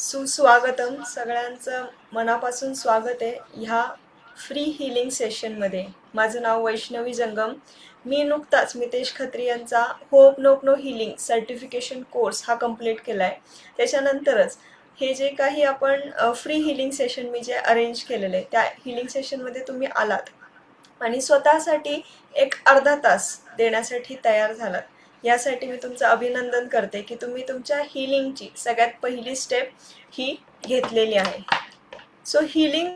सुस्वागतम सगळ्यांचं मनापासून स्वागत आहे ह्या फ्री हिलिंग सेशनमध्ये. माझं नाव वैष्णवी जंगम. मी नुकताच मितेश खत्री यांचा होप नोप नो हिलिंग सर्टिफिकेशन कोर्स हा कंप्लीट केला आहे. त्याच्यानंतरच हे जे काही आपण फ्री हिलिंग सेशन मी जे अरेंज केलेलं आहे त्या हिलिंग सेशनमध्ये तुम्ही आलात आणि स्वतःसाठी एक अर्धा तास देण्यासाठी तयार झालात. यासाठी मी तुमचं अभिनंदन करते की तुम्ही तुमच्या हिलिंगची सगळ्यात पहिली स्टेप ही घेतलेली आहे. सो हिलिंग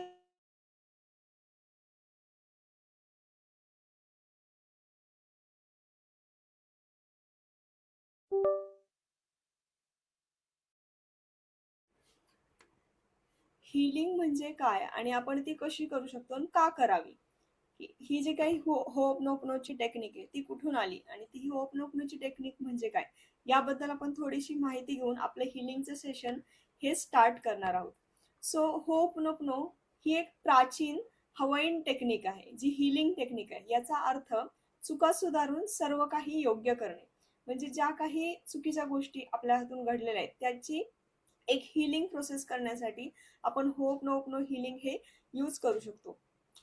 हिलिंग म्हणजे काय आणि आपण ती कशी करू शकतो आणि का करावी, ही जी काही होप नोपनोची टेक्निक आहे ती कुठून आली आणि ती होप नोपनोची टेक्निक म्हणजे काय, याबद्दल आपण थोडीशी माहिती घेऊन आपलं हिलिंगचं सेशन हे स्टार्ट करणार आहोत. सो होप नोपनो ही एक प्राचीन हवाईन टेक्निक आहे जी हिलिंग टेक्निक आहे. याचा अर्थ चुका सुधारून सर्व काही योग्य करणे. म्हणजे ज्या काही चुकीच्या गोष्टी आपल्या हातून घडलेल्या आहेत त्याची एक हिलिंग प्रोसेस करण्यासाठी आपण होप नोप नो हिलिंग हे यूज करू शकतो.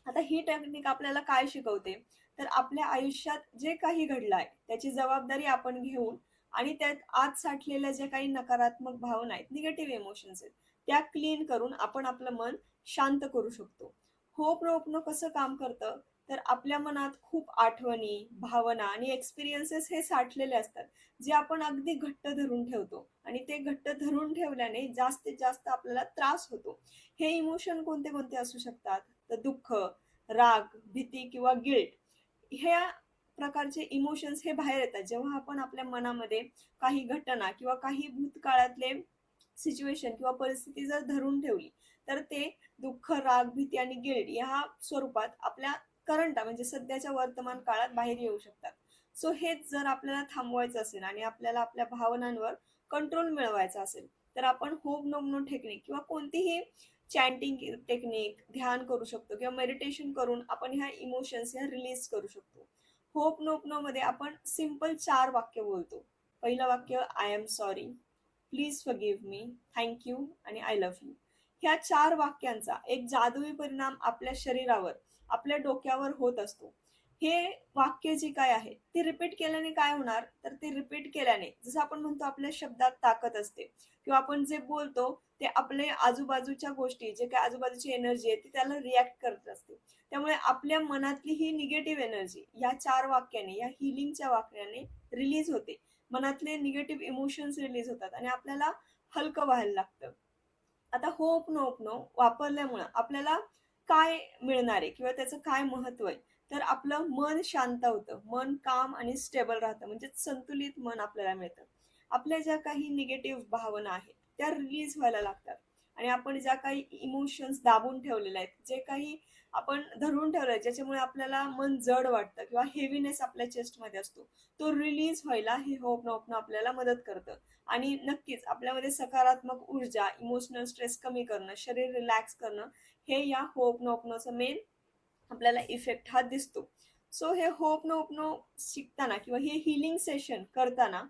आता ही टेक्निक आपल्याला काय शिकवते, तर आपल्या आयुष्यात जे काही घडलं आहे त्याची जबाबदारी आपण घेऊन आणि त्यात आत साठलेल्या ज्या काही नकारात्मक भावना आहेत, निगेटिव्ह इमोशन्स आहेत, त्या क्लीन करून आपण आपलं मन शांत करू शकतो. होप नोप कसं काम करतं, तर आपल्या मनात खूप आठवणी, भावना आणि एक्सपिरियन्सेस हे साठलेले असतात, जे आपण अगदी घट्ट धरून ठेवतो आणि ते घट्ट धरून ठेवल्याने जास्तीत जास्त आपल्याला त्रास होतो. हे इमोशन कोणते कोणते असू शकतात, तर दुःख, राग, भीती किंवा गिल्ट ह्या प्रकारचे इमोशन्स हे बाहेर येतात जेव्हा आपण आपल्या मनामध्ये काही घटना किंवा काही भूतकाळातले सिच्युएशन किंवा परिस्थिती जर धरून ठेवली, तर ते दुःख, राग, भीती आणि गिल्ट या स्वरूपात आपल्या करंट म्हणजे सध्याच्या वर्तमान काळात बाहेर येऊ शकतात. सो हेच जर आपल्याला थांबवायचं असेल आणि आपल्याला आपल्या भावनांवर कंट्रोल मिळवायचा असेल, तर आपण होप नोप टेक्निक किंवा कोणतीही चॅन्टिंग टेक्निक, ध्यान करू शकतो किंवा मेडिटेशन करून आपण ह्या इमोशन्स ह्या रिलीज करू शकतो. होप नोप मध्ये आपण सिंपल 4 वाक्य बोलतो. पहिलं वाक्य I am sorry, please forgive me, thank you आणि आय लव्ह यू. ह्या 4 वाक्यांचा एक जादुई परिणाम आपल्या शरीरावर, आपल्या डोक्यावर होत असतो. हे वाक्य जी काय आहे ते रिपीट केल्याने काय होणार, तर ते रिपीट केल्याने जसं आपण म्हणतो आपल्या शब्दात ताकद असते किंवा आपण जे बोलतो ते आपले आजूबाजूच्या गोष्टी, जे काही आजूबाजूची एनर्जी आहे ती त्याला रिॲक्ट करत असते. त्यामुळे आपल्या मनातली ही निगेटिव्ह एनर्जी या 4 वाक्याने, या हिलिंगच्या वाक्याने रिलीज होते. मनातले निगेटिव्ह इमोशन्स रिलीज होतात आणि आपल्याला हलकं व्हायला लागतं. आता होप नोप नो वापरल्यामुळं आपल्याला काय मिळणार आहे किंवा त्याचं काय महत्व आहे, तर आपलं मन शांत होतं, मन काम आणि स्टेबल राहतं, म्हणजे संतुलित मन आपल्याला मिळतं. आपल्या ज्या काही निगेटिव्ह भावना आहेत त्या रिलीज व्हायला लागतात आणि आपण ज्या काही इमोशन्स दाबून ठेवलेले आहेत, जे काही आपण धरून ठेवलंय ज्याच्यामुळे आपल्याला मन जड वाटतं किंवा हेवीनेस आपल्या चेस्टमध्ये असतो, तो रिलीज व्हायला हे होप नोप आपल्याला मदत करतं. आणि नक्कीच आपल्यामध्ये सकारात्मक ऊर्जा, इमोशनल स्ट्रेस कमी करणं, शरीर रिलॅक्स करणं, हे या होप नोपनोचं मेन आपल्याला इफेक्ट हा दिसतो. सो हे होप नोपनो शिकताना किंवा हे हिलिंग सेशन करताना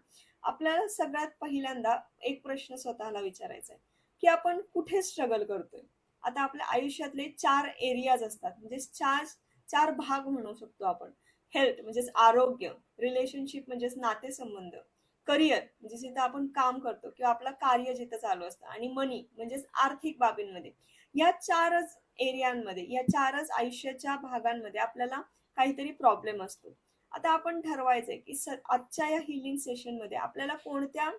आपल्याला सगळ्यात पहिल्यांदा एक प्रश्न स्वतःला विचारायचा आहे की आपण कुठे स्ट्रगल करतोय. आता आपल्या आयुष्यातले 4 एरियाज असतात, म्हणजे चार चार भाग म्हणू शकतो आपण. हेल्थ म्हणजेच आरोग्य, रिलेशनशिप म्हणजेच नातेसंबंध, करिअर म्हणजे जिथं आपण काम करतो किंवा आपलं कार्य जिथं चालू असतं, आणि मनी म्हणजेच आर्थिक बाबींमध्ये. या 4च एरियांमध्ये, या 4च आयुष्याच्या भागांमध्ये आपल्याला काहीतरी प्रॉब्लेम असतो. आता आपण ठरवायचंय की आजच्या या हिलिंग सेशन मध्ये आपल्याला कोणत्या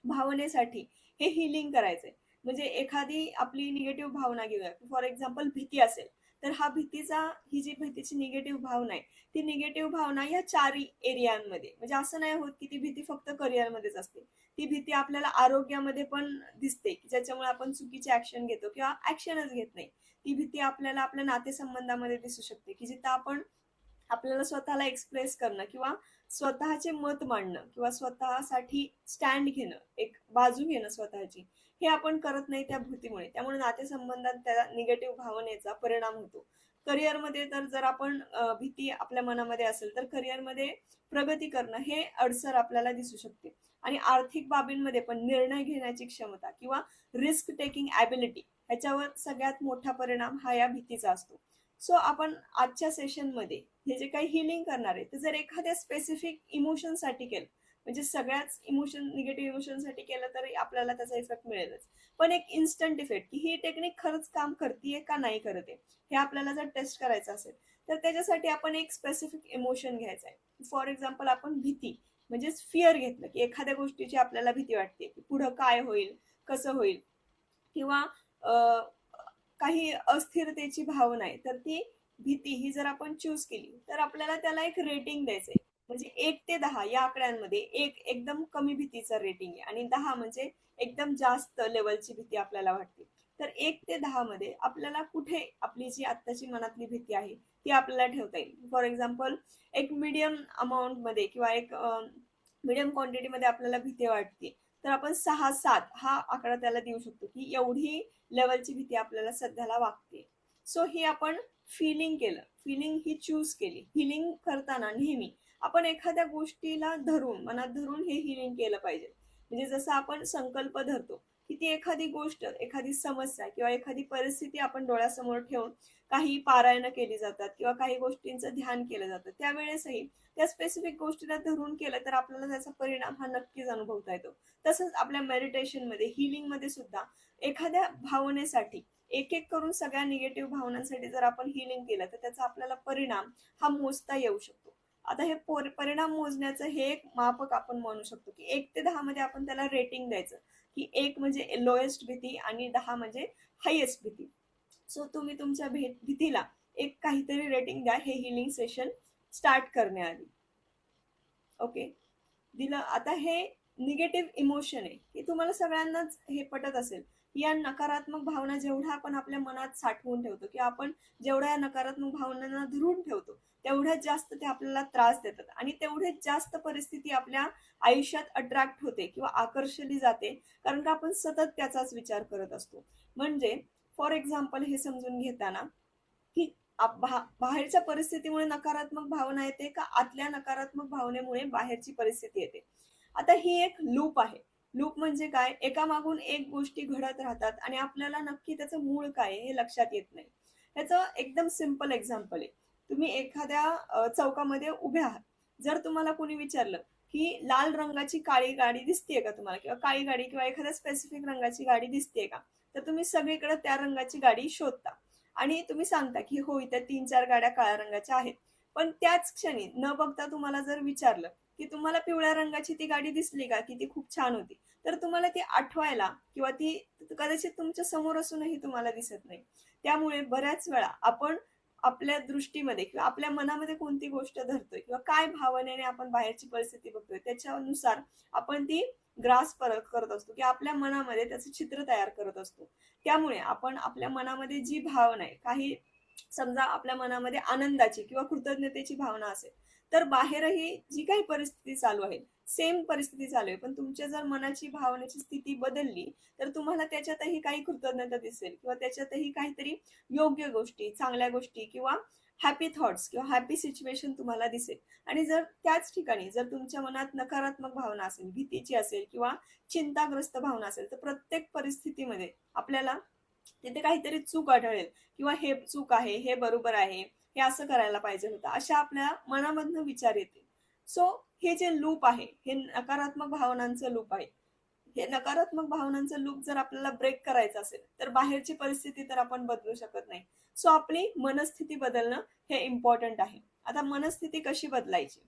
भावनेसाठी हे हिलिंग करायचंय. म्हणजे एखादी आपली निगेटिव्ह भावना घेऊया, फॉर एक्झाम्पल भीती असेल, तर ही जी भीतीची निगेटिव्ह भावना आहे, ती निगेटिव्ह भावना या 4 एरियांमध्ये, म्हणजे असं नाही होत की ती भीती फक्त करिअरमध्येच असते. ती भीती आपल्याला आरोग्यामध्ये पण दिसते, की ज्याच्यामुळे आपण चुकीचे ऍक्शन घेतो किंवा ऍक्शनच घेत नाही. ती भीती आपल्याला आपल्या नातेसंबंधामध्ये दिसू शकते, की जिथं आपण आपल्याला स्वतःला एक्सप्रेस करणं किंवा स्वतःचे मत मांडणं किंवा स्वतःसाठी स्टँड घेणं, एक बाजू घेणं स्वतःची, हे आपण करत नाही त्या भीतीमुळे. त्यामुळे नातेसंबंधात त्या निगेटिव्ह भावनेचा परिणाम होतो. करिअरमध्ये तर जर आपण भीती आपल्या मनामध्ये असेल तर करिअरमध्ये प्रगती करणं हे अडसर आपल्याला दिसू शकते. आणि आर्थिक बाबींमध्ये पण निर्णय घेण्याची क्षमता किंवा रिस्क टेकिंग ॲबिलिटी ह्याच्यावर सगळ्यात मोठा परिणाम हा या भीतीचा असतो. सो आपण आजच्या सेशनमध्ये हे जे काही हिलिंग करणार आहे ते जर एखाद्या स्पेसिफिक इमोशनसाठी केलं, म्हणजे सगळ्याच निगेटिव्ह इमोशनसाठी केलं तर आपल्याला त्याचा इफेक्ट मिळेलच. पण एक इन्स्टंट इफेक्ट की ही टेक्निक खरंच काम करते का नाही करत आहे हे आपल्याला जर टेस्ट करायचं असेल तर त्याच्यासाठी आपण एक स्पेसिफिक इमोशन घ्यायचं आहे. फॉर एक्झाम्पल आपण भीती म्हणजेच फिअर घेतलं की एखाद्या गोष्टीची आपल्याला भीती वाटते की पुढं काय होईल, कसं होईल, किंवा काही अस्थिरतेची भावना आहे तर ती भीती ही जर आपण चूज केली तर आपल्याला त्याला एक रेटिंग द्यायचंय. म्हणजे 1 ते 10 या आकड्यांमध्ये 1 एकदम कमी भीतीचं रेटिंग आहे आणि 10 म्हणजे एकदम जास्त लेवलची भीती आपल्याला वाटते. तर 1 ते 10 मध्ये आपल्याला कुठे आपली जी आत्ताची मनातली भीती आहे ती आपल्याला ठेवता येईल. फॉर एक्झाम्पल एक मीडियम अमाऊंट मध्ये किंवा एक मीडियम क्वांटिटीमध्ये आपल्याला भीती वाटते तर आपण 6-7 हा आकडा त्याला देऊ शकतो की एवढी लेवलची भीती आपल्याला सध्याला वाटते. सो ही आपण फिलिंग केलं, फिलिंग ही चूज केली. हिलिंग करताना नेहमी आपण एखाद्या गोष्टीला धरून मनात धरून हे हिलिंग केलं पाहिजे. म्हणजे जसं आपण संकल्प धरतो की ती एखादी गोष्ट, एखादी समस्या किंवा एखादी परिस्थिती आपण डोळ्यासमोर ठेवून काही पारायणं केली जातात किंवा काही गोष्टींचं ध्यान केलं जातं, त्यावेळेसही त्या स्पेसिफिक गोष्टीला धरून केलं तर आपल्याला त्याचा परिणाम हा नक्कीच अनुभवता येतो. तसंच आपल्या मेडिटेशनमध्ये, हिलिंगमध्ये सुद्धा एखाद्या भावनेसाठी एक एक करून सगळ्या निगेटिव्ह भावनांसाठी जर आपण हिलिंग केलं तर त्याचा आपल्याला परिणाम हा मोजता येऊ शकतो. आता हे परिणाम मोजण्याचं हे एक मापक आपण म्हणू शकतो की 1 ते 10 मध्ये आपण त्याला रेटिंग द्यायचं की 1 म्हणजे लोएस्ट भीती आणि 10 म्हणजे हायेस्ट भीती. सो तुम्ही तुमच्या भीतीला एक काहीतरी रेटिंग द्या हे हिलिंग सेशन स्टार्ट करण्याआधी. ओके, दिलं. आता हे निगेटिव्ह इमोशन आहे की तुम्हाला सगळ्यांनाच हे पटत असेल. या नकारात्मक भावना जेवढ्या आपण आपल्या मनात साठवून ठेवतो किंवा आपण जेवढ्या नकारात्मक भावनांना धरून ठेवतो तेवढ्याच जास्त ते आपल्याला त्रास देतात आणि तेवढेच जास्त परिस्थिती आपल्या आयुष्यात अट्रॅक्ट होते किंवा आकर्षली जाते, कारण का आपण सतत त्याचाच विचार करत असतो. म्हणजे फॉर एक्झाम्पल हे समजून घेताना की बाहेरच्या परिस्थितीमुळे नकारात्मक भावना येते का आतल्या नकारात्मक भावनेमुळे बाहेरची परिस्थिती येते. आता ही एक लूप आहे. लूप म्हणजे काय, एकामागून एक गोष्टी घडत राहतात आणि आपल्याला नक्की त्याचं मूळ काय हे लक्षात येत नाही. त्याचं एकदम सिंपल एक्झाम्पल आहे. तुम्ही एखाद्या चौकामध्ये उभे आहात. जर तुम्हाला कोणी विचारलं की लाल रंगाची काळी गाडी दिसतेय का तुम्हाला, किंवा काळी गाडी किंवा एखाद्या स्पेसिफिक रंगाची गाडी दिसतेय का, तर तुम्ही सगळीकडे त्या रंगाची गाडी शोधता आणि तुम्ही सांगता की हो इथे 3-4 गाड्या काळ्या रंगाच्या आहेत. पण त्याच क्षणी न बघता तुम्हाला जर विचारलं की तुम्हाला पिवळ्या रंगाची ती गाडी दिसली का, की ती खूप छान होती, तर तुम्हाला ती आठवायला किंवा ती कदाचित तुमच्या समोर असूनही तुम्हाला दिसत नाही. त्यामुळे बऱ्याच वेळा आपण आपल्या दृष्टीमध्ये किंवा आपल्या मनामध्ये कोणती गोष्ट धरतोय किंवा काय भावनेने आपण बाहेरची परिस्थिती बघतोय त्याच्यानुसार आपण ती ग्रास करत असतो की आपल्या मनामध्ये त्याचं चित्र तयार करत असतो. त्यामुळे आपण आपल्या मनामध्ये जी भावना आहे, काही समजा आपल्या मनामध्ये आनंदाची किंवा कृतज्ञतेची भावना असेल तर बाहेरही जी काही परिस्थिती चालू आहे, सेम परिस्थिती चालू आहे, पण तुमच्या जर मनाची भावनेची स्थिती बदलली तर तुम्हाला त्याच्यातही काही कृतज्ञता दिसेल किंवा त्याच्यातही काहीतरी योग्य गोष्टी, चांगल्या गोष्टी किंवा हॅपी थॉट्स किंवा हॅपी सिच्युएशन तुम्हाला दिसेल. आणि जर त्याच ठिकाणी जर तुमच्या मनात नकारात्मक भावना असेल, भीतीची असेल किंवा चिंताग्रस्त भावना असेल तर प्रत्येक परिस्थितीमध्ये आपल्याला तिथे काहीतरी चूक आढळेल किंवा हे चूक आहे, हे बरोबर आहे, हे असं करायला पाहिजे होतं, अशा आपल्या मनामधनं विचार येतील. सो हे जे लूप आहे हे नकारात्मक भावनांचं लूप आहे. हे नकारात्मक भावनांचं लूप जर आपल्याला ब्रेक करायचं असेल तर बाहेरची परिस्थिती तर आपण बदलू शकत नाही. सो आपली मनस्थिती बदलणं हे इम्पॉर्टंट आहे. आता मनस्थिती कशी बदलायची,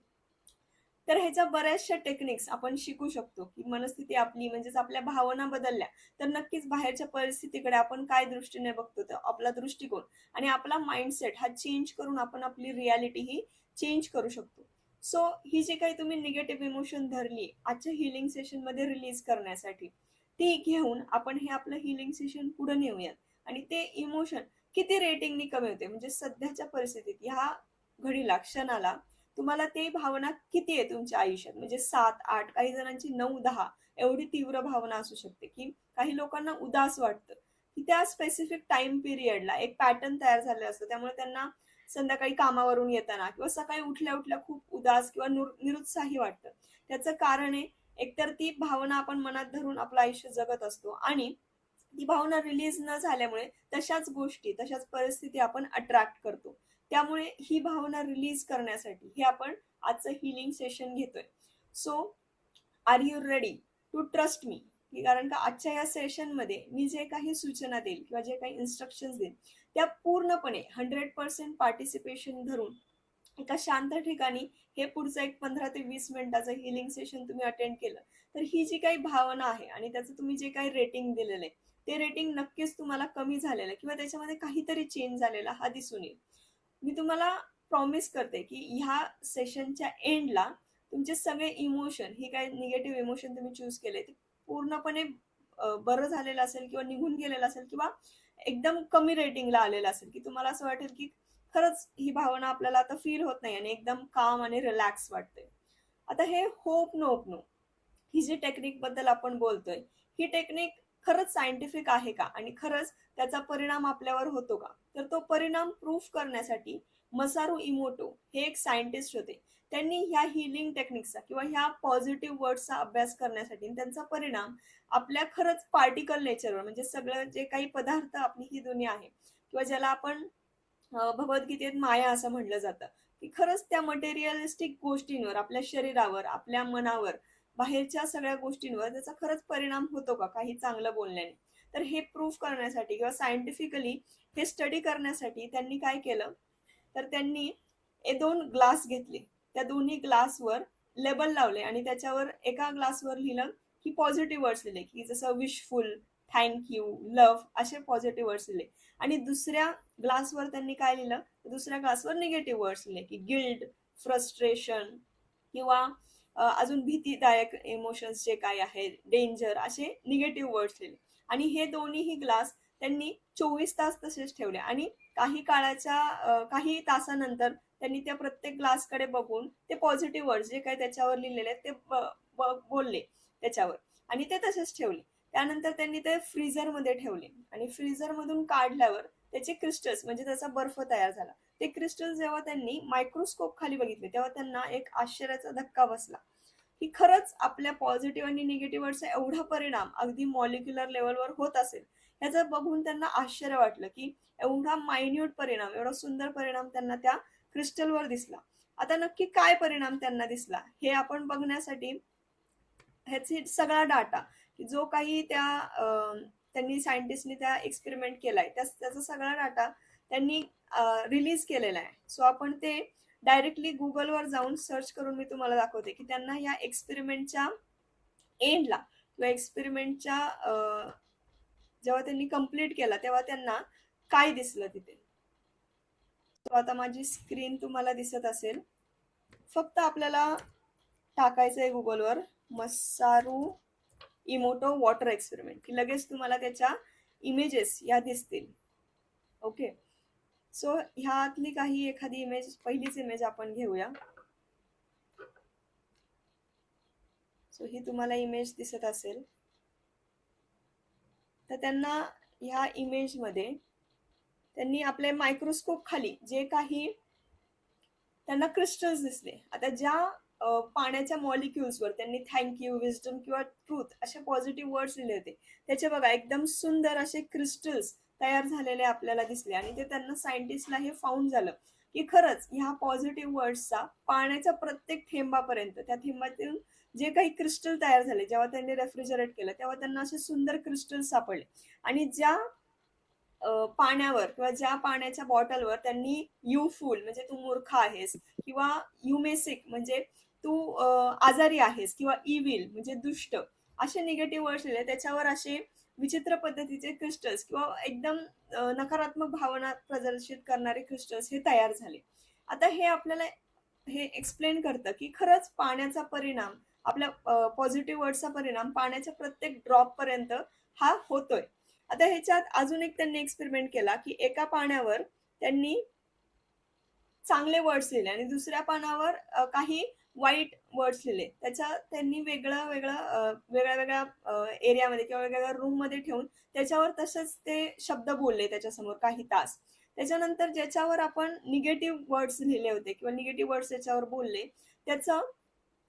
तर ह्याच्या बऱ्याचशा टेक्निक्स आपण शिकू शकतो की मनस्थिती आपली म्हणजेच आपल्या भावना बदलल्या तर नक्कीच बाहेरच्या परिस्थितीकडे आपण काय दृष्टीने बघतो तर आपला दृष्टिकोन आणि आपला माइंडसेट हा चेंज करून आपण आपली रियालिटी ही चेंज करू शकतो. सो ही जी काही तुम्ही निगेटिव्ह इमोशन धरली आजच्या हिलिंग सेशन मध्ये रिलीज करण्यासाठी, ती घेऊन आपण हे आपलं हिलिंग सेशन पुढे नेऊयात आणि ते इमोशन किती रेटिंगनी कमी होते, म्हणजे सध्याच्या परिस्थितीत ह्या घडीला क्षणाला तुम्हाला ते भावना किती आहे तुमच्या आयुष्यात, म्हणजे 7-8, काही जणांची 9-10 एवढी तीव्र भावना असू शकते की काही लोकांना उदास वाटतं. की त्या स्पेसिफिक टाइम पिरियडला एक पॅटर्न तयार झालेला असतो. त्यामुळे त्यांना संध्याकाळी कामावरून येताना किंवा सकाळी उठल्या उठल्या खूप उदास किंवा निरुत्साही वाटतं. त्याचं कारण आहे, एकतर ती भावना आपण मनात धरून आपलं आयुष्य जगत असतो आणि ती भावना रिलीज न झाल्यामुळे तशाच गोष्टी, तशाच परिस्थिती आपण अट्रॅक्ट करतो. त्यामुळे ही भावना रिलीज करण्यासाठी हे आपण आजचं हीलिंग सेशन घेतोय. So are you ready to trust me? कारण का आजच्या या सेशनमध्ये मी जे काही सूचना देईल किंवा जे काही इन्स्ट्रक्शन्स देईल त्या पूर्णपणे 100% पार्टिसिपेशन धरून एका शांत ठिकाणी हे पुढचं एक 15 ते 20 मिनिटाचं हीलिंग सेशन तुम्ही अटेंड केलं तर ही जी काही भावना आहे आणि त्याचं तुम्ही जे काही रेटिंग दिलेलं आहे ते रेटिंग नक्कीच तुम्हाला कमी झालेलं आहे किंवा त्याच्यामध्ये काहीतरी चेंज झालेला हा दिसून येईल. मी तुम्हाला प्रॉमिस करते की ह्या सेशनच्या एंडला तुमचे सगळे इमोशन, ही काही निगेटिव्ह इमोशन तुम्ही चूज केले ते पूर्णपणे बरं झालेलं असेल किंवा निघून गेलेलं असेल किंवा एकदम कमी रेटिंगला आलेलं असेल की तुम्हाला असं वाटेल की खरंच ही भावना आपल्याला आता फील होत नाही आणि एकदम काम आणि रिलॅक्स वाटते. आता हे होप नोप नो ही जी टेक्निक बद्दल आपण बोलतोय, ही टेक्निक खरंच सायंटिफिक आहे का आणि खरंच त्याचा परिणाम आपल्यावर होतो का? तर तो परिणाम प्रूफ करण्यासाठी मसारू इमोटो हे एक सायंटिस्ट होते. त्यांनी ह्या हीलिंग टेक्निक्सचा किंवा ह्या पॉझिटिव्ह वर्ड्सचा अभ्यास करण्यासाठी त्यांचा परिणाम आपल्या खरंच पार्टिकल नेचरवर म्हणजे सगळं जे काही पदार्थ आपली ही दुनिया आहे किंवा ज्याला आपण भगवद्गीतेत माया असं म्हटलं जातं की खरंच त्या मटेरियलिस्टिक गोष्टींवर, आपल्या शरीरावर, आपल्या मनावर, बाहेरच्या सगळ्या गोष्टींवर त्याचा खरंच परिणाम होतो का काही चांगलं बोलण्याने? तर हे प्रूफ करण्यासाठी किंवा सायंटिफिकली हे स्टडी करण्यासाठी त्यांनी काय केलं, तर त्यांनी दोन ग्लास घेतले. त्या दोन्ही ग्लासवर लेबल लावले आणि त्याच्यावर एका ग्लासवर लिहिलं की पॉझिटिव्ह वर्ड्स लिहिले की जसं विशफुल, थँक्यू, लव्ह असे पॉझिटिव्ह वर्ड्स लिहिले आणि दुसऱ्या ग्लासवर त्यांनी काय लिहिलं, दुसऱ्या ग्लासवर निगेटिव्ह वर्ड्स लिहिले की गिल्ट, फ्रस्ट्रेशन किंवा अजून भीतीदायक इमोशन्स जे काय आहेत, डेंजर असे निगेटिव्ह वर्ड्स लिहिले आणि हे दोन्हीही ग्लास त्यांनी 24 तास तसेच ठेवले आणि काही तासानंतर त्यांनी त्या प्रत्येक ग्लासकडे बघून ते पॉझिटिव्ह वर्ड्स जे काही त्याच्यावर लिहिलेले आहेत ते बोलले त्याच्यावर आणि ते तसेच ठेवले. त्यानंतर त्यांनी ते फ्रीझरमध्ये ठेवले आणि फ्रीझरमधून काढल्यावर त्याचे क्रिस्टल्स म्हणजे त्याचा बर्फ तयार झाला. ते क्रिस्टल्स जेव्हा त्यांनी मायक्रोस्कोप खाली बघितले तेव्हा त्यांना एक आश्चर्याचा धक्का बसला की खरंच आपल्या पॉझिटिव्ह आणि निगेटिव्ह वर्डचा एवढा परिणाम अगदी मॉलिक्युलर लेवलवर होत असेल. ह्याचं बघून त्यांना आश्चर्य वाटलं की एवढा मायन्यूट परिणाम, एवढा सुंदर परिणाम त्यांना त्या क्रिस्टलवर दिसला. आता नक्की काय परिणाम त्यांना दिसला हे आपण बघण्यासाठी ह्याची सगळा डाटा जो काही त्यांनी सायंटिस्टनी त्या एक्सपेरिमेंट केलाय त्याचा सगळा डाटा त्यांनी रिलीज केलेला आहे. सो आपण ते डायरेक्टली गुगलवर जाऊन सर्च करून मी तुम्हाला दाखवते की त्यांना या एक्सपेरिमेंटच्या एंडला किंवा एक्सपेरिमेंटच्या जेव्हा त्यांनी कंप्लीट केला तेव्हा त्यांना काय दिसलं तिथे. तो आता माझी स्क्रीन तुम्हाला दिसत असेल. फक्त आपल्याला टाकायचं आहे गुगलवर मसारू इमोटो वॉटर एक्सपेरिमेंट की लगेच तुम्हाला त्याच्या इमेजेस या दिसतील. ओके, सो ह्यातली काही एखादी इमेज, पहिलीच इमेज आपण घेऊया. सो ही तुम्हाला इमेज दिसत असेल. तर त्यांना ह्या इमेजमध्ये त्यांनी आपले मायक्रोस्कोप खाली जे काही त्यांना क्रिस्टल्स दिसले. आता ज्या पाण्याच्या मॉलिक्युल्सवर त्यांनी थँक्यू, विजडम किंवा ट्रूथ असे पॉझिटिव्ह वर्ड्स लिहिले होते त्याचे बघा एकदम सुंदर असे क्रिस्टल्स तयार झालेले आपल्याला दिसले आणि ते त्यांना सायंटिस्टला हे फाउंड झालं की खरंच ह्या पॉझिटिव्ह वर्ड्सचा पाण्याच्या प्रत्येक थेंबापर्यंत, त्या थेंबातून जे काही क्रिस्टल तयार झाले जेव्हा त्यांनी रेफ्रिजरेट केलं तेव्हा त्यांना असे सुंदर क्रिस्टल सापडले आणि ज्या पाण्यावर किंवा ज्या पाण्याच्या बॉटलवर त्यांनी यू फूल म्हणजे तू मूर्ख आहेस किंवा यू मे सिक म्हणजे तू आजारी आहेस किंवा इविल म्हणजे दुष्ट असे निगेटिव्ह वर्ड्स लिहिले त्याच्यावर असे विचित्र पद्धतीचे क्रिस्टल्स किंवा एकदम नकारात्मक भावना प्रदर्शित करणारे क्रिस्टल्स हे तयार झाले. आता हे आपल्याला हे एक्सप्लेन करतं की खरंच पाण्याचा परिणाम, आपल्या पॉझिटिव्ह वर्डचा परिणाम पाण्याच्या प्रत्येक ड्रॉप पर्यंत हा होतोय. आता ह्याच्यात अजून एक त्यांनी एक्सपेरिमेंट केला की एका पाण्यावर त्यांनी चांगले वर्ड्स लिहिले आणि दुसऱ्या पानावर काही वाईट वर्ड्स लिहिले. त्यांनी वेगळ्या वेगळ्या एरियामध्ये किंवा वेगवेगळ्या रूममध्ये ठेवून त्याच्यावर तसेच ते शब्द बोलले त्याच्यासमोर काही तास. त्याच्यानंतर ज्याच्यावर आपण निगेटिव्ह वर्ड्स लिहिले होते किंवा निगेटिव्ह वर्ड्स त्याच्यावर बोलले, त्याचं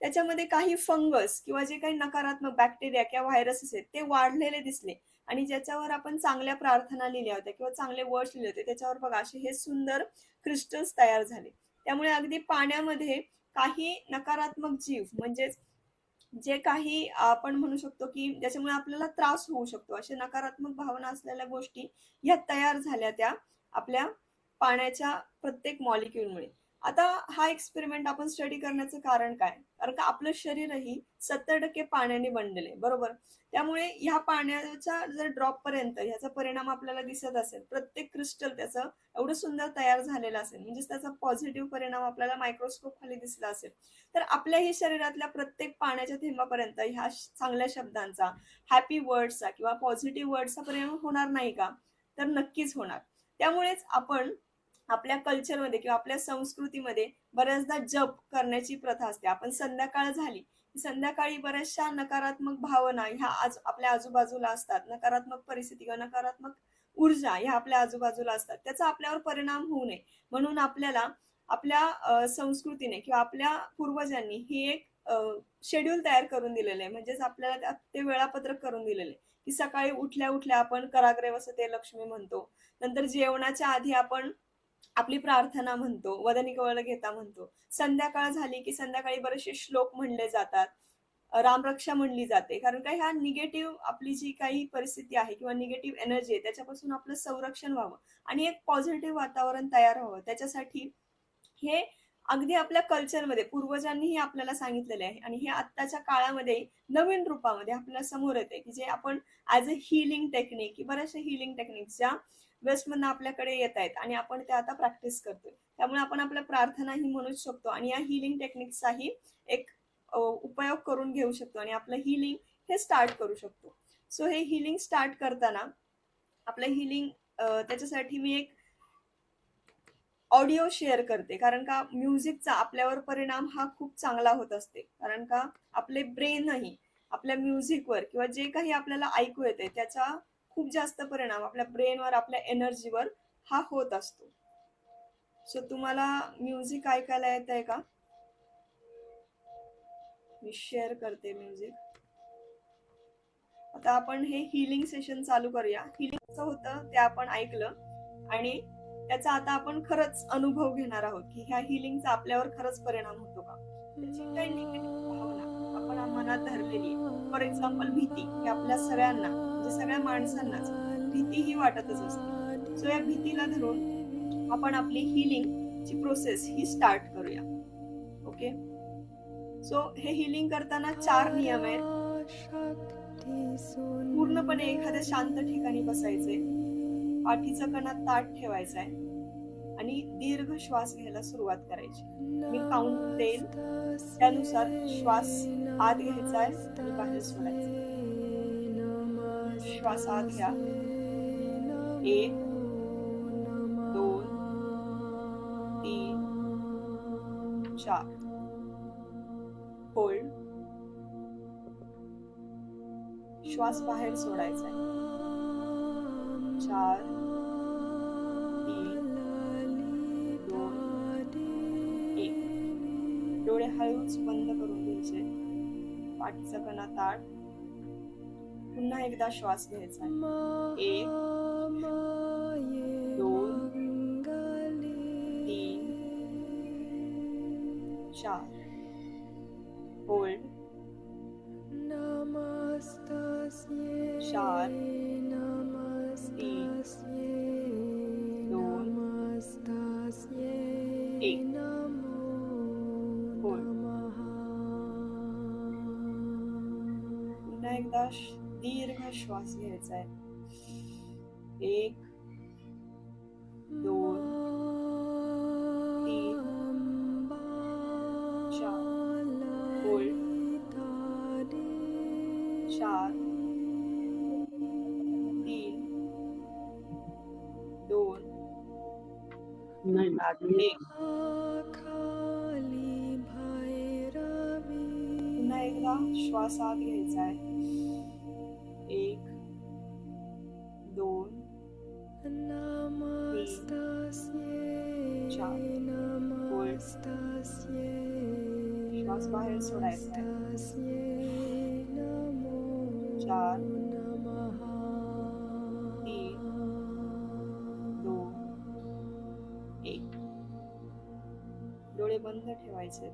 त्याच्यामध्ये काही फंगस किंवा जे काही नकारात्मक बॅक्टेरिया किंवा व्हायरसेस आहेत ते वाढलेले दिसले. आणि ज्याच्यावर आपण चांगल्या प्रार्थना लिहिल्या होत्या किंवा चांगले वर्ड्स लिहिले होते त्याच्यावर बघा असे हे सुंदर क्रिस्टल्स तयार झाले. त्यामुळे अगदी पाण्यामध्ये काही नकारात्मक जीव म्हणजेच जे काही आपण म्हणू शकतो की ज्याच्यामुळे आपल्याला त्रास होऊ शकतो, अशा नकारात्मक भावना असलेल्या गोष्टी ह्या तयार झाल्या त्या आपल्या पाण्याच्या प्रत्येक मॉलिक्यूलमुळे. आता हा एक्सपेरिमेंट आपण स्टडी करण्याचं कारण काय? कारण का आपलं शरीरही 70% पाण्याने बनलेलं आहे, बरोबर? त्यामुळे ह्या पाण्याच्या जर ड्रॉप पर्यंत ह्याचा परिणाम आपल्याला दिसत असेल, प्रत्येक क्रिस्टल त्याचं एवढं सुंदर तयार झालेलं असेल, म्हणजेच त्याचा पॉझिटिव्ह परिणाम आपल्याला मायक्रोस्कोप खाली दिसला असेल, तर आपल्याही शरीरातल्या प्रत्येक पाण्याच्या थेंबापर्यंत ह्या चांगल्या शब्दांचा, हॅपी वर्ड्सचा किंवा पॉझिटिव्ह वर्ड्सचा परिणाम होणार नाही का? तर नक्कीच होणार. त्यामुळेच आपण आपल्या कल्चरमध्ये किंवा आपल्या संस्कृतीमध्ये बऱ्याचदा जप करण्याची प्रथा असते. आपण संध्याकाळ झाली, संध्याकाळी बऱ्याचशा नकारात्मक भावना ह्या आपल्या आजूबाजूला असतात. नकारात्मक परिस्थिती किंवा नकारात्मक ऊर्जा ह्या आपल्या आजूबाजूला असतात. त्याचा आपल्यावर परिणाम होऊ नये म्हणून आपल्याला आपल्या संस्कृतीने किंवा आपल्या पूर्वजांनी ही एक शेड्यूल तयार करून दिलेलं आहे. म्हणजेच आपल्याला ते वेळापत्रक करून दिलेलं आहे की सकाळी उठल्या उठल्या आपण कराग्रे वसते लक्ष्मी म्हणतो. नंतर जेवणाच्या आधी आपण आपली प्रार्थना म्हणतो, वदनी कवळ घेता म्हणतो. संध्याकाळ झाली की संध्याकाळी बरेचसे श्लोक म्हणले जातात, रामरक्षा म्हणली जाते. कारण का ह्या निगेटिव्ह आपली जी काही परिस्थिती आहे किंवा निगेटिव्ह एनर्जी आहे त्याच्यापासून आपलं संरक्षण व्हावं आणि एक पॉझिटिव्ह वातावरण तयार व्हावं. त्याच्यासाठी हे अगदी आपल्या कल्चरमध्ये पूर्वजांनीही आपल्याला सांगितलेले आहे आणि हे आत्ताच्या काळामध्ये नवीन रूपामध्ये आपल्या समोर येते की जे आपण ऍज अ हिलिंग टेक्निक, बऱ्याचशा हिलिंग टेक्निक्स ज्या वेस्टमधनं आपल्याकडे येत आहेत आणि आपण त्या आता प्रॅक्टिस करतोय. त्यामुळे आपण आपल्या प्रार्थनाही म्हणूच शकतो आणि या हिलिंग टेक्निक्सचाही एक उपयोग करून घेऊ शकतो आणि आपलं हिलिंग हे स्टार्ट करू शकतो. सो हे हिलिंग स्टार्ट करताना आपलं हिलिंग त्याच्यासाठी मी एक ऑडिओ शेअर करते. कारण का म्युझिकचा आपल्यावर परिणाम हा खूप चांगला होत असते. कारण का आपले ब्रेनही आपल्या म्युझिकवर किंवा जे काही आपल्याला ऐकू येते त्याचा खूप जास्त परिणाम आपल्या ब्रेनवर, आपल्या एनर्जीवर हा होत असतो. सो तुम्हाला म्युझिक ऐकायला येत आहे का? मी शेअर करते म्युझिक. आता आपण हे हिलिंग सेशन चालू करूया. हिलिंग कसं होतं ते आपण ऐकलं आणि त्याचा आता आपण खरंच अनुभव घेणार आहोत की ह्या हिलिंगचा आपल्यावर खरंच परिणाम होतो का. त्याची काही निगेटिव्ह भावना आपण मनात धरलेली, फॉर एक्झाम्पल भीती, ही आपल्या सगळ्यांना म्हणजे सगळ्या माणसांनाच भीती ही वाटतच असते. सो या भीतीला धरून आपण आपली हिलिंग ची प्रोसेस ही स्टार्ट करूया. ओके, सो हे हिलिंग करताना 4 नियम आहेत. पूर्णपणे एखाद्या शांत ठिकाणी बसायचे, पाठीचा कणा ताठ ठेवायचा आहे आणि दीर्घ श्वास घ्यायला सुरुवात करायची. मी काउंट देईल त्यानुसार श्वास आत घ्यायचा आहे आणि बाहेर सोडायचा. श्वास आत घ्या. 1 2 3 4. होल्ड. श्वास बाहेर सोडायचा आहे. 4 3 2 1. डोळे हळूच बंद करून घ्यायचे. पाठीचा कणा ताठ. पुन्हा एकदा श्वास घ्यायचा आहे. 1 2 3 4. होल्ड. 4 3 2 1. होल्ड. पुन्हा एकदा दीर्घ श्वास घ्यायचा आहे. 1 2 3 4. होल्ड. 4 3 2 नाही लागली. 1. मोठा श्वास आत घ्यायचा आहे. 1 2 3 4 होल्ड. श्वास बाहेर सोडायचा आहे. 4 3 2 1. डोळे बंद ठेवायचे.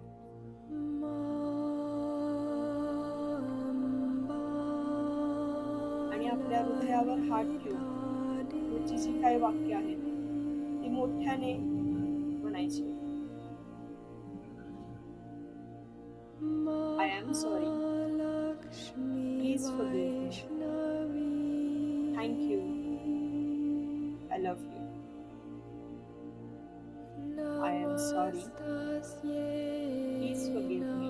आणि आपल्या हृदयावर हात ठेवून पुढची जी काही वाक्य आहेत ती मोठ्याने म्हणायची. I am sorry. Please forgive me. Thank you. I love you. I am sorry. Please forgive me.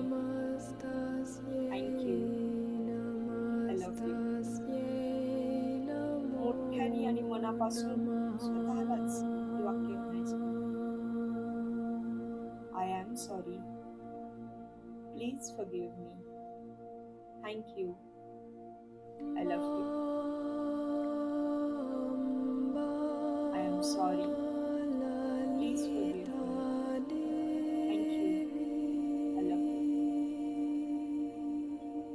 Thank you. I love you. मोठ्याने आणि मनापासून स्वतःलाच ही वाक्य म्हणायची. I am sorry. Please forgive me. Thank you. I love you. I am sorry. Please forgive me. Thank you. I love you.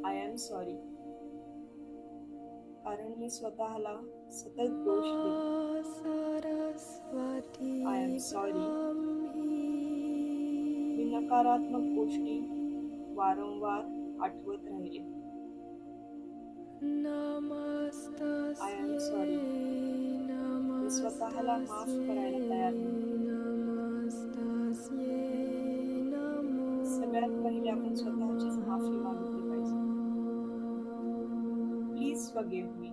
I am sorry. कारण मी स्वतःला सतत दोष देते. I am sorry. मी नकारात्मक गोष्टी वारंवार आठवत राहिले. I am sorry. मी स्वतःला माफ करायला तयार नाही. सगळ्यात पहिले आपण स्वतःचीच माफी मागितली पाहिजे. प्लीज फॉरगिव्ह मी.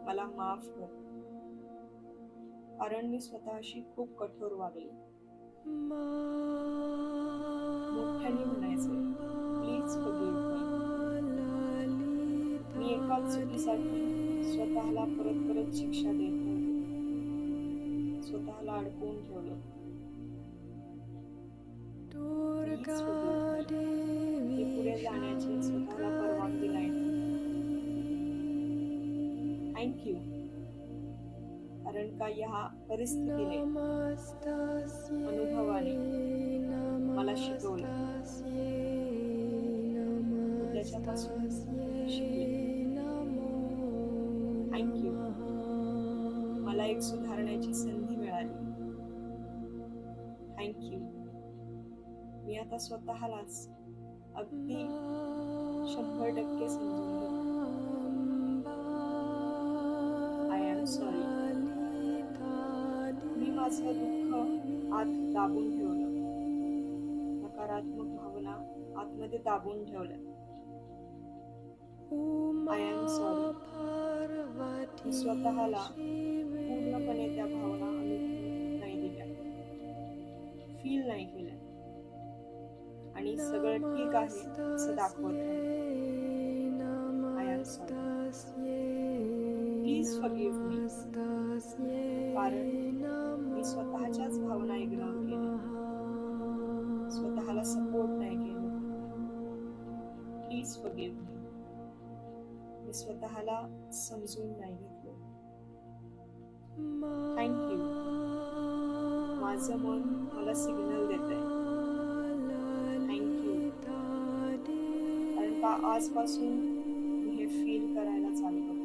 मला माफ कर. कारण मी स्वतःशी खूप कठोर वागले. मोठ्याने म्हणायचे, प्लीज फॉरगिव्ह मी. मी एकाच चुकीसाठी स्वतःला परत परत शिक्षा देत नव्हते. स्वतःला अडकवून ठेवले. प्लीज फॉरगिव्ह मी. मी पुढे जाण्याची स्वतःला परवानगी नाही. थँक्यू. कारण का या परिस्थितीने अनुभवाने मला शिकवलं. त्याच्यापासून शिकले. थँक्यू. मला एक सुधारण्याची संधी मिळाली. थँक्यू. मी आता स्वतःलाच अगदी 100% समजून घेतो. I am sorry. मी माझं दुःख आत दाबून ठेवलं. नकारात्मक भावना आतमध्ये दाबून ठेवल्या. I am sorry. मी स्वतःला पूर्णपणे त्या भावना अनुभवू नाही दिल्या. फील नाही केल्या. आणि सगळं ठीक आहे असं दाखवत आहे. I am sorry. Please forgive मी. कारण मी स्वतःच्याच भावना इग्नोर केल्या. स्वतःला सपोर्ट नाही केलं. प्लीज फॉरगिव्ह मी. मी स्वतःला समजून नाही घेतलं. थँक्यू. माझं मन मला सिग्नल देतंय. थँक्यू. कारण का आजपासून मी हे फील करायला चालू करतो.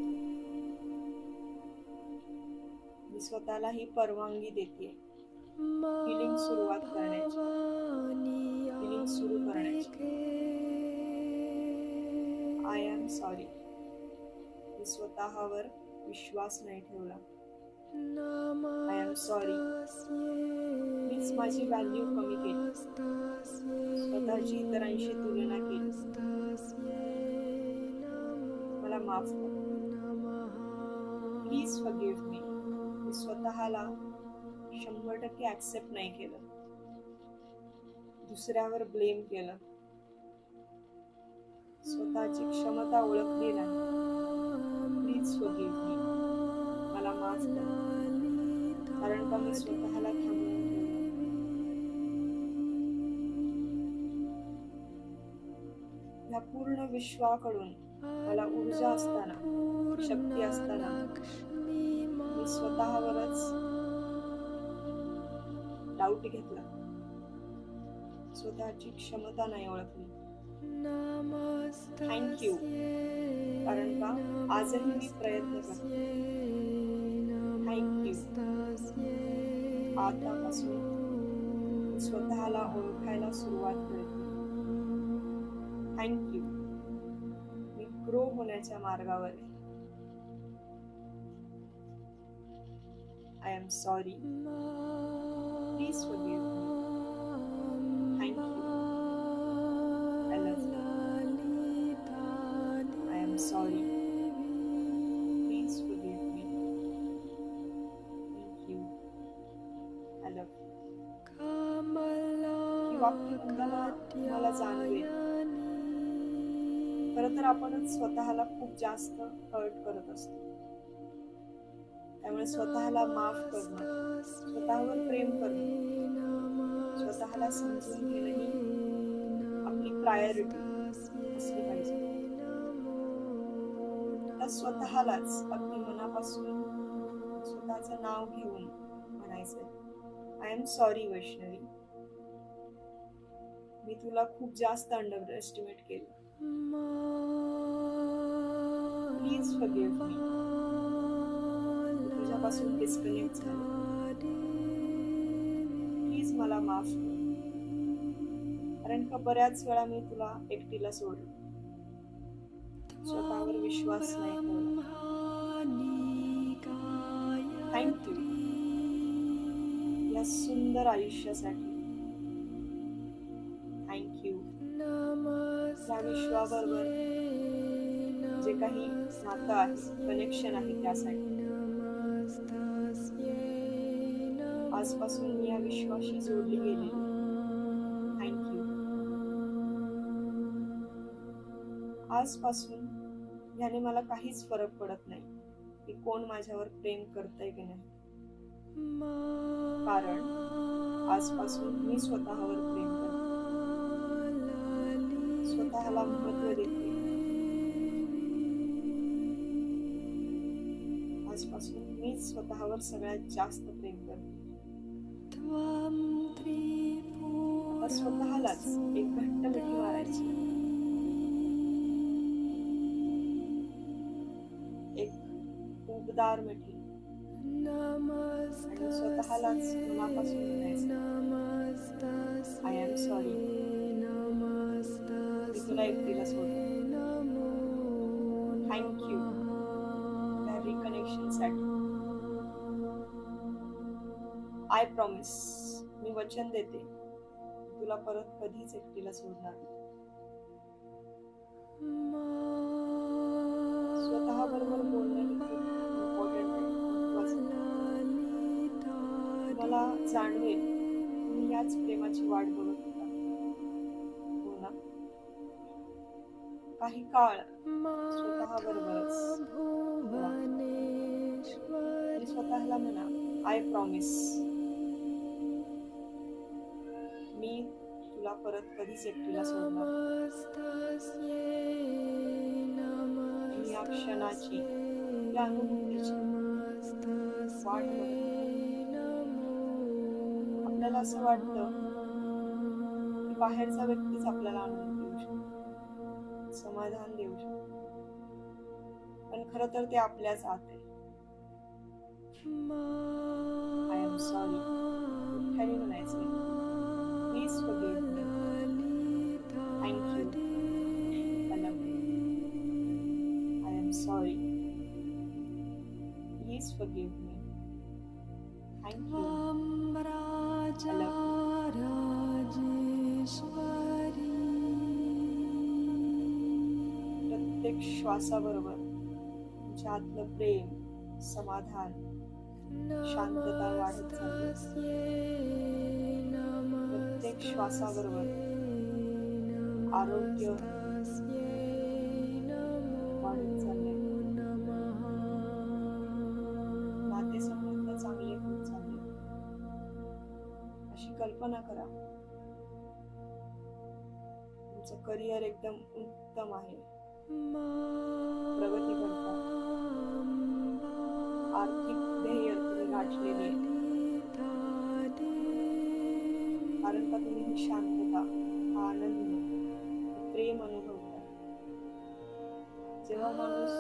मी स्वतःला ही परवानगी देते. फीलिंग सुरुवात करण्याची. फीलिंग सुरू करण्याची. I am sorry. मी स्वतःवर विश्वास नाही ठेवला. I am sorry. मीच माझी व्हॅल्यू कमी केली. स्वतःची इतरांशी तुलना केली. मला माफ कर. प्लीज फॉरगिव्ह मी. मी स्वतःला 100% ऍक्सेप्ट नाही केलं. दुसऱ्यावर ब्लेम केलं. स्वतःची क्षमता ओळखली नाही. प्लीज फॉरगिव्ह मी. मला माफ कर. कारण का मी स्वतःला थांबवून ठेवलं. ह्या पूर्ण विश्वाकडून मला ऊर्जा असताना, शक्ती असताना मी स्वतःवरच डाऊट घेतला, स्वतःची क्षमता नाही ओळखली. थँक्यू, कारण का आजही मी प्रयत्न करते. थँक्यू, आतापासून स्वतःला ओळखायला सुरुवात करते. थँक्यू, मी ग्रो होण्याच्या मार्गावर आहे. I am sorry, please forgive me. Thank you, I love you. I am sorry, please forgive me. Thank you, I love you. ही वाक्य म्हणताना मला जाणवेल, खरं तर आपणच स्वतःला खूप जास्त हर्ट करत असतो. त्यामुळे स्वतःला माफ करणं, स्वतःवर प्रेम करणं, स्वतःला समजून घेणं ही आपली प्रायोरिटी असली पाहिजे. तर स्वतःलाच अगदी मनापासून स्वतःचं नाव घेऊन म्हणायचंय, आय एम सॉरी वैष्णवी, मी तुला खूप जास्त अंडर एस्टिमेट केलं. Please forgive me. तुझ्यापासून डिस्कनेक्ट झाले. प्लीज मला माफ कर, कारण का बऱ्याच वेळा मी तुला एकटीला सोडलं, स्वतःवर विश्वास नाही ठेवला. थँक्यू या सुंदर आयुष्यासाठी. थँक्यू या विश्वाबरोबर जे काही नातं आहे, कनेक्शन आहे, त्यासाठी. आजपासून मी या विश्वाशी जोडली गेलेली. थँक्यू. आजपासून याने मला काहीच फरक पडत नाही की कोण माझ्यावर प्रेम करतंय की नाही, कारण आजपासून मी स्वतःवर प्रेम करते, स्वतःला महत्त्व देते. आजपासून मी स्वतःवर सगळ्यात जास्त प्रेम करते. आता स्वतःलाच एक घट्ट मिठी मारायची, एक उबदार मिठी, आणि स्वतःलाच मनापासून म्हणायचं, आय एम सॉरी, मी तुला एकटीला सोडलं. थँक्यू या रिकनेक्शन साठी. आय प्रॉमिस, मी वचन देते, तुला परत कधीच एकटीला सोडणार नाही. स्वतःबरोबर बोलणं ही खूप इम्पॉर्टंट आहे, महत्त्वाचं. मला जाणवेल तुम्ही याच प्रेमाची वाट बघत होता, हो ना? काही काळ स्वतःबरोबरच आणि स्वतःला म्हणा, आय प्रॉमिस, मी तुला परत कधीच एकटीला सोडणार. मी या क्षणाची, या अनुभूतीची वाट बघते. आपल्याला असं वाटतं की बाहेरचा व्यक्तीच आपल्याला आनंद देऊ शकतो, समाधान देऊ शकतो, पण खरं तर ते आपल्याच आत आहे. आय एम सॉरी, मोठ्याने म्हणायचंय. Please forgive me. Thank you, I love you. I am sorry, please forgive me. Thank you, I love you. प्रत्येक श्वासाबरोबर तुमच्या आतलं प्रेम, समाधान, शांतता वाढत चालली. प्रत्येक श्वासाबरोबर आरोग्य वाढत चालले. नातेसंबंध चांगले होत चालले. अशी कल्पना करा, तुमचं करिअर एकदम उत्तम आहे, प्रगती करतात, आर्थिक ध्येय तुम्ही गाठलेली आहे, कारण का तुम्ही ही शांतता, हा आनंद, हे प्रेम अनुभवताय. जेव्हा माणूस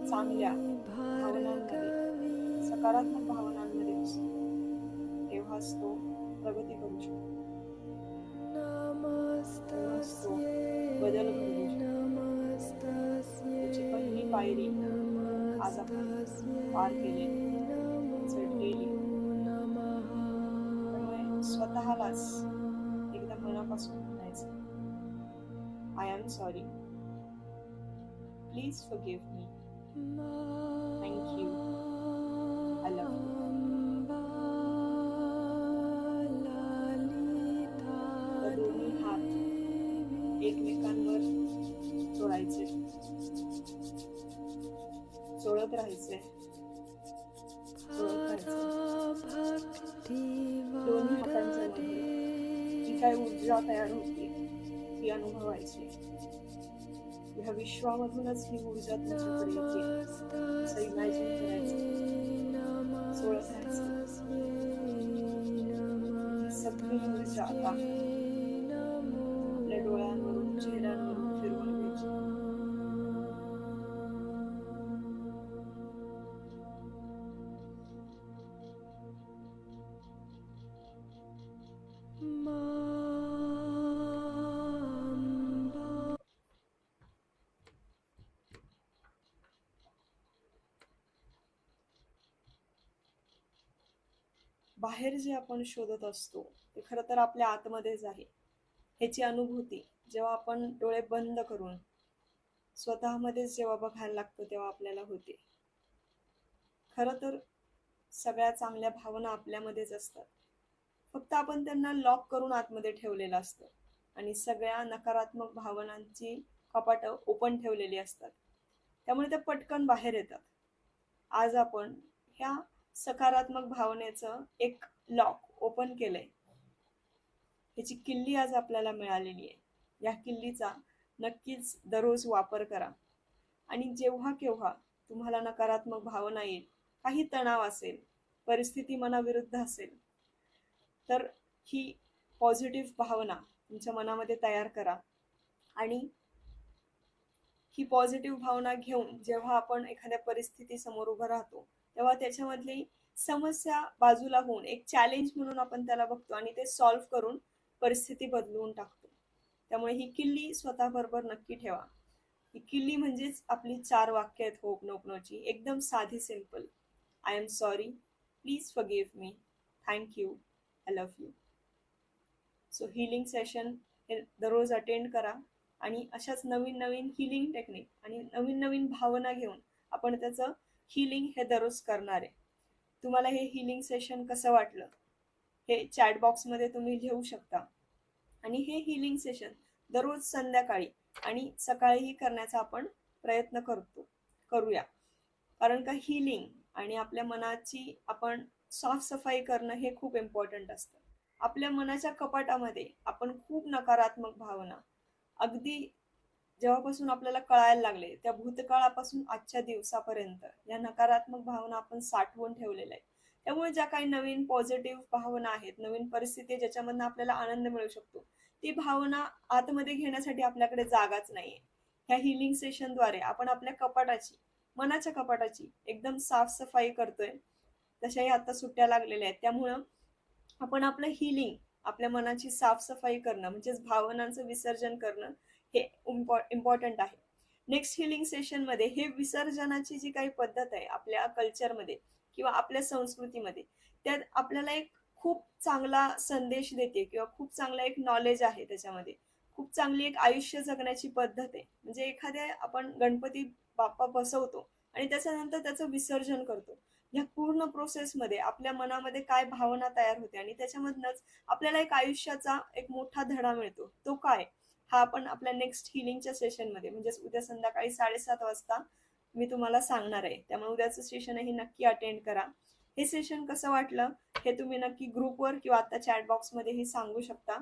चांगल्या भावनांमध्ये, सकारात्मक भावनांमध्ये असतो, तेव्हाच तो प्रगती करू शकतो, तेव्हाच तो बदल घडवू शकतो. त्याची पहिली पायरी आज आपण पार केलेली, चढलेली. त्यामुळे स्वतःलाच एकदा मनापासून म्हणायचं, I am sorry, please forgive me, thank you, I love you. तर दोन्ही हात एकमेकांवर जोडायचे, जोडत राहायचे, जोडत राहायचे. दोन्ही हातांच्या मध्ये जी काही ऊर्जा तयार होते ती अनुभवायची. ह्या विश्वामधूनच ही ऊर्जा तुमच्याकडे येते असं इमॅजिन करायचं, जोडत राहायचं. ही सगळी ऊर्जा आता आपल्या डोळ्यांवरून, चेहऱ्यांवरून फिरवून घ्यायची. बाहेर जे आपण शोधत असतो ते खरं तर आपल्या आतमध्येच आहे. ह्याची अनुभूती जेव्हा आपण डोळे बंद करून स्वतःमध्येच जेव्हा बघायला लागतो तेव्हा आपल्याला होते. खरं तर सगळ्या चांगल्या भावना आपल्यामध्येच असतात, फक्त आपण त्यांना लॉक करून आतमध्ये ठेवलेलं असतं आणि सगळ्या नकारात्मक भावनांची कपाटं ओपन ठेवलेली असतात, त्यामुळे त्या पटकन बाहेर येतात. आज आपण ह्या सकारात्मक भावनेचं एक लॉक ओपन केलंय, ह्याची किल्ली आज आपल्याला मिळालेली आहे. या किल्लीचा नक्कीच दररोज वापर करा आणि जेव्हा केव्हा तुम्हाला नकारात्मक भावना येईल, काही तणाव असेल, परिस्थिती मनाविरुद्ध असेल, तर ही पॉझिटिव्ह भावना तुमच्या मनामध्ये तयार करा आणि ही पॉझिटिव्ह भावना घेऊन जेव्हा आपण एखाद्या परिस्थितीसमोर उभं राहतो तेव्हा त्याच्यामधली समस्या बाजूला होऊन एक चॅलेंज म्हणून आपण त्याला बघतो आणि ते सॉल्व्ह करून परिस्थिती बदलवून टाकतो. त्यामुळे ही किल्ली स्वतःबरोबर नक्की ठेवा. ही किल्ली म्हणजेच आपली 4 वाक्य आहेत होपनोपनोची, एकदम साधी, simple. I am sorry, please forgive me, thank you, I love you. So healing session हे दररोज अटेंड करा आणि अशाच नवीन नवीन हिलिंग टेक्निक आणि नवीन नवीन भावना घेऊन आपण त्याचं हिलिंग हे दररोज करणार आहे. तुम्हाला हे हिलिंग सेशन कसं वाटलं हे चॅट बॉक्समध्ये तुम्ही लिहू शकता आणि हे हिलिंग सेशन दररोज संध्याकाळी आणि सकाळीही करण्याचा आपण प्रयत्न करूया. कारण का हिलिंग आणि आपल्या मनाची आपण साफसफाई करणं हे खूप इम्पॉर्टंट असतं. आपल्या मनाच्या कपाटामध्ये आपण खूप नकारात्मक भावना अगदी जेव्हापासून आपल्याला कळायला लागले त्या भूतकाळापासून आजच्या दिवसापर्यंत या नकारात्मक भावना आपण साठवून ठेवलेल्या आहेत. त्यामुळे ज्या काही नवीन पॉझिटिव्ह भावना आहेत, नवीन परिस्थिती ज्याच्यामधून आपल्याला आनंद मिळू शकतो, ती भावना आतमध्ये घेण्यासाठी आपल्याकडे जागाच नाहीये. ह्या हिलिंग सेशनद्वारे आपण आपल्या कपाटाची, मनाच्या कपाटाची एकदम साफसफाई करतोय. तशाही आता सुट्ट्या लागलेल्या आहेत, त्यामुळं आपण आपलं हिलिंग, आपल्या मनाची साफसफाई करणं म्हणजेच भावनांचं विसर्जन करणं हे इम्पॉर्टंट आहे. नेक्स्ट हिलिंग सेशन मध्ये हे विसर्जनाची जी काही पद्धत आहे आपल्या कल्चरमध्ये किंवा आपल्या संस्कृतीमध्ये, त्यात आपल्याला एक खूप चांगला संदेश देते किंवा खूप चांगला एक नॉलेज आहे त्याच्यामध्ये. खूप चांगली एक आयुष्य जगण्याची पद्धत आहे. म्हणजे एखाद्या आपण गणपती बाप्पा बसवतो आणि त्याच्यानंतर त्याचं विसर्जन करतो. या पूर्ण प्रोसेसमध्ये आपल्या मनामध्ये काय भावना तयार होते आणि त्याच्यामधनच आपल्याला एक आयुष्याचा एक मोठा धडा मिळतो. तो काय, हा आपण आपल्या नेक्स्ट हिलिंगच्या सेशनमध्ये म्हणजेच उद्या संध्याकाळी 7:30 वाजता मी तुम्हाला सांगणार आहे. त्यामुळे उद्याचं सेशनही नक्की अटेंड करा. हे सेशन कसं वाटलं हे तुम्ही नक्की ग्रुपवर किंवा आता चॅट बॉक्समध्येही सांगू शकता.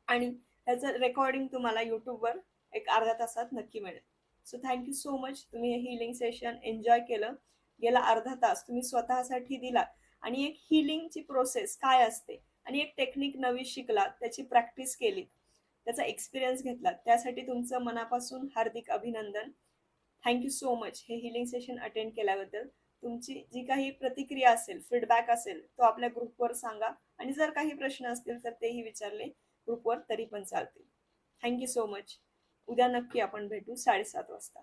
आणि ह्याचं रेकॉर्डिंग तुम्हाला यूट्यूबवर एक अर्ध्या तासात नक्की मिळेल. So thank you so much. तुम्ही हे हीलिंग सेशन एन्जॉय केलं. गेला अर्धा तास तुम्ही स्वतःसाठी दिला आणि एक हीलिंगची प्रोसेस काय असते आणि एक टेक्निक नवी शिकलात, त्याची प्रॅक्टिस केली, त्याचा एक्सपिरियन्स घेतलात, त्यासाठी तुमचं मनापासून हार्दिक अभिनंदन. थँक्यू सो मच हे हीलिंग सेशन अटेंड केल्याबद्दल. तुमची जी काही प्रतिक्रिया असेल, फीडबॅक असेल, तो आपल्या ग्रुपवर सांगा आणि जर काही प्रश्न असतील तर तेही विचारले ग्रुपवर तरी पण चालतील. Thank you so much. उद्या नक्की आपण भेटू 7:30 वाजता.